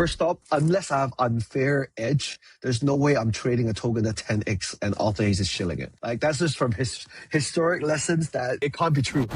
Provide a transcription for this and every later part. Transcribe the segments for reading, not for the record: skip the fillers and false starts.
first stop, unless I have unfair edge, there's no way I'm trading a token at 10x and Arthur Hayes is shilling it. Like, that's just from his historic lessons that it can't be true.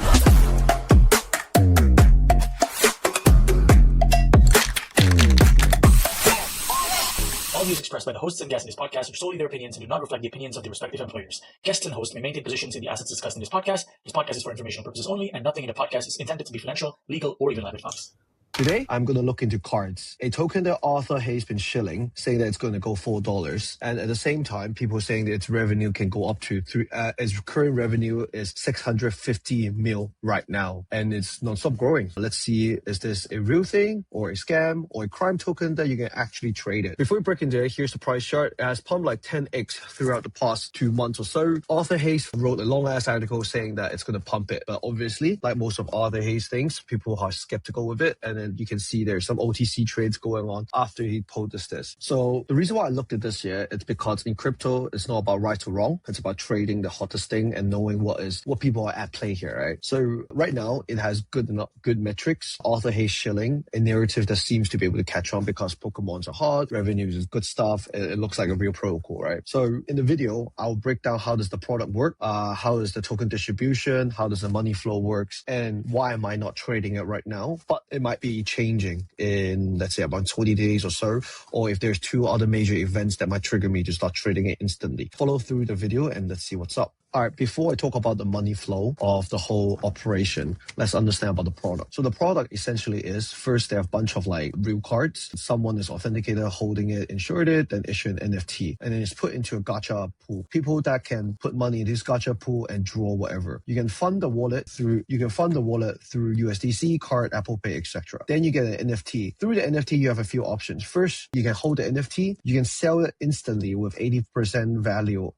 All views expressed by the hosts and guests in this podcast are solely their opinions and do not reflect the opinions of their respective employers. Guests and hosts may maintain positions in the assets discussed in this podcast. This podcast is for informational purposes only, and nothing in the podcast is intended to be financial, legal, or even live advice. Today, I'm going to look into cards, a token that Arthur Hayes been shilling, saying that it's going to go $4. And at the same time, people saying that its revenue can go up to its current revenue is 650 mil right now. And it's non-stop growing. Let's see, is this a real thing or a scam or a crime token that you can actually trade it? Before we break into it, here's the price chart. It has pumped like 10x throughout the past 2 months or so. Arthur Hayes wrote a long-ass article saying that it's going to pump it. But obviously, like most of Arthur Hayes things, people are skeptical with it. And then you can see there's some OTC trades going on after he posted this. So the reason why I looked at this here, it's because in crypto, it's not about right or wrong. It's about trading the hottest thing and knowing what people are at play here, right? So right now, it has good metrics. Arthur Hayes shilling, a narrative that seems to be able to catch on because Pokemons are hot, revenues is good stuff. It looks like a real protocol, right? So in the video, I'll break down how does the product work, how is the token distribution, how does the money flow works, and why am I not trading it right now? But it might be changing in, let's say, about 20 days or so, or if there's 2 other major events that might trigger me to start trading it instantly. Follow through the video and let's see what's up. All right, before I talk about the money flow of the whole operation, let's understand about the product. So the product essentially is, first, they have a bunch of like real cards. Someone is authenticated, holding it, insured it, then issue an NFT. And then it's put into a gacha pool. People that can put money in this gacha pool and draw whatever. You can fund the wallet through USDC, card, Apple Pay, etc. Then you get an NFT. Through the NFT, you have a few options. First, you can hold the NFT. You can sell it instantly with 80% value,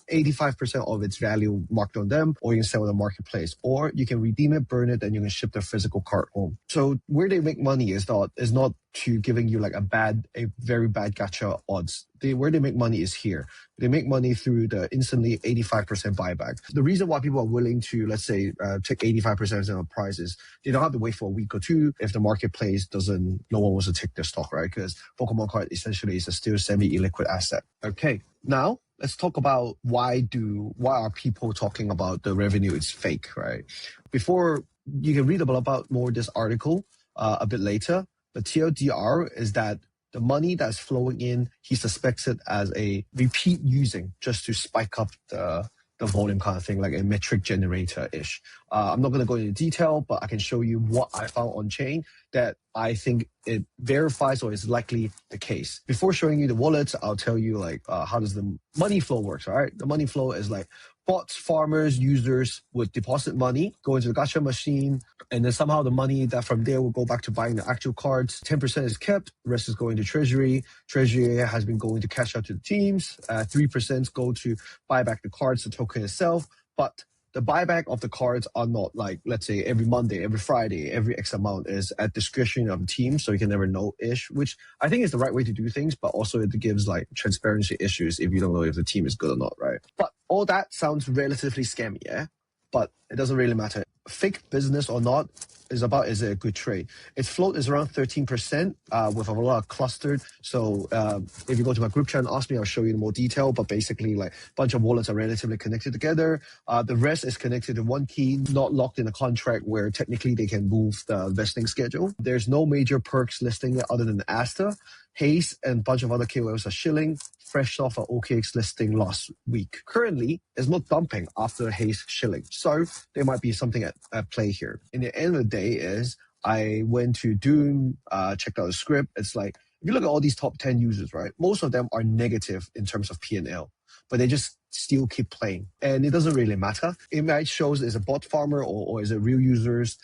85% of its value marked on them, or you can sell it on the marketplace, or you can redeem it, burn it, then you can ship the physical card home. So where they make money is not to giving you like a very bad gacha odds. Where they make money is here. They make money through the instantly 85% buyback. The reason why people are willing to, let's say, take 85% of the price is they don't have to wait for a week or two if the marketplace no one wants to take their stock, right? Because Pokemon card essentially is a still semi-illiquid asset. Okay, now let's talk about why are people talking about the revenue is fake, right? Before, you can read about more this article a bit later. The TLDR is that the money that's flowing in, he suspects it as a repeat using just to spike up the volume kind of thing, like a metric generator-ish. I'm not going to go into detail, but I can show you what I found on chain that I think it verifies or is likely the case. Before showing you the wallets, I'll tell you like how does the money flow works, all right? The money flow is like bots, farmers, users would deposit money, go into the gacha machine, and then somehow the money that from there will go back to buying the actual cards. 10% is kept, the rest is going to treasury. Treasury has been going to cash out to the teams. 3% go to buy back the cards, the token itself. But the buyback of the cards are not like, let's say, every Monday, every Friday, every X amount is at discretion of the team, so you can never know-ish, which I think is the right way to do things, but also it gives like transparency issues if you don't know if the team is good or not, right? But all that sounds relatively scammy, yeah? But it doesn't really matter. Fake business or not is it a good trade? Its float is around 13% with a lot of clustered. So if you go to my group chat and ask me, I'll show you in more detail. But basically, like a bunch of wallets are relatively connected together. The rest is connected to one key, not locked in a contract where technically they can move the vesting schedule. There's no major perks listing it other than Asta. Hayes and a bunch of other KOLs are shilling, fresh off an OKX listing last week. Currently, it's not dumping after Hayes shilling. So there might be something at play here. In the end of the day is, I went to Doom, checked out the script. It's like, if you look at all these top 10 users, right, most of them are negative in terms of P&L, but they just still keep playing. And it doesn't really matter. It might show is a bot farmer or is it real users.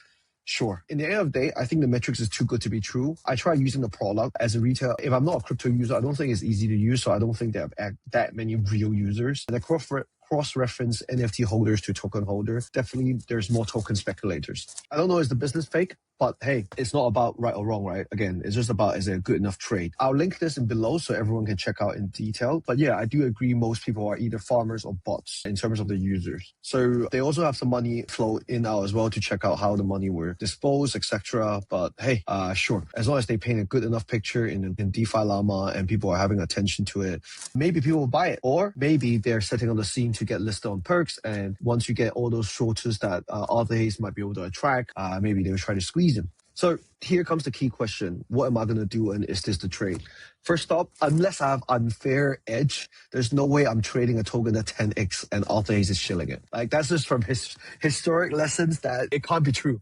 Sure. In the end of the day, I think the metrics is too good to be true. I try using the product as a retailer. If I'm not a crypto user, I don't think it's easy to use. So I don't think they have that many real users. And the cross-reference NFT holders to token holders, definitely there's more token speculators. I don't know, is the business fake? But hey, it's not about right or wrong, right? Again, it's just about is it a good enough trade. I'll link this in below so everyone can check out in detail. But yeah, I do agree most people are either farmers or bots in terms of the users. So they also have some money flow in out as well to check out how the money were disposed, etc. But hey, sure, as long as they paint a good enough picture in DeFi Llama and people are having attention to it, maybe people will buy it. Or maybe they're setting on the scene to get listed on perks, and once you get all those shorters that Arthur Hayes might be able to attract, maybe they will try to squeeze him. So here comes the key question. What am I going to do, and is this the trade? First off, unless I have unfair edge, there's no way I'm trading a token at 10x and Arthur Hayes is shilling it. Like, that's just from his historic lessons that it can't be true.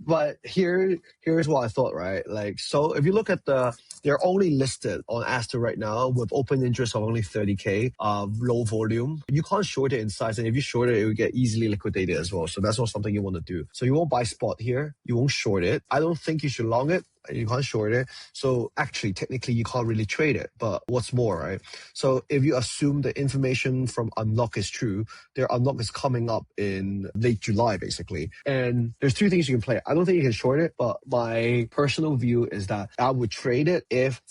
But here's what I thought, right? Like, so if you look at they're only listed on Aster right now with open interest of only 30K, low volume. You can't short it in size, and if you short it, it will get easily liquidated as well. So that's not something you want to do. So you won't buy spot here. You won't short it. I don't think you should long it. You can't short it. So actually, technically, you can't really trade it. But what's more, right? So if you assume the information from Unlock is true, their Unlock is coming up in late July, basically. And there's two things you can play. I don't think you can short it, but my personal view is that I would trade it if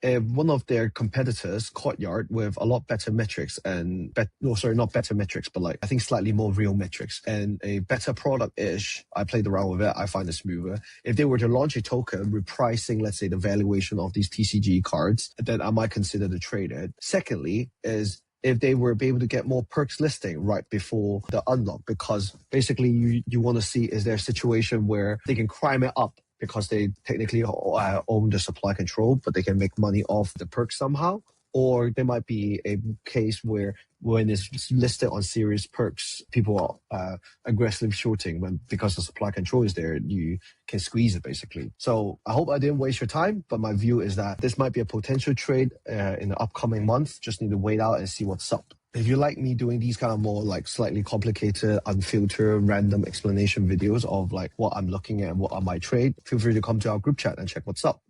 one of their competitors, Courtyard, with a lot better metrics and not better metrics, but like I think slightly more real metrics and a better product-ish. I played around with it. I find it smoother. If they were to launch a token repricing, let's say, the valuation of these TCG cards, then I might consider to trade it. Secondly, is if they were able to get more perks listing right before the unlock, because basically you want to see is there a situation where they can crime it up because they technically own the supply control, but they can make money off the perks somehow. Or there might be a case where when it's listed on serious perks, people are aggressively shorting because the supply control is there, you can squeeze it basically. So I hope I didn't waste your time, but my view is that this might be a potential trade in the upcoming month. Just need to wait out and see what's up. If you like me doing these kind of more like slightly complicated, unfiltered, random explanation videos of like what I'm looking at and what I might trade, feel free to come to our group chat and check what's up.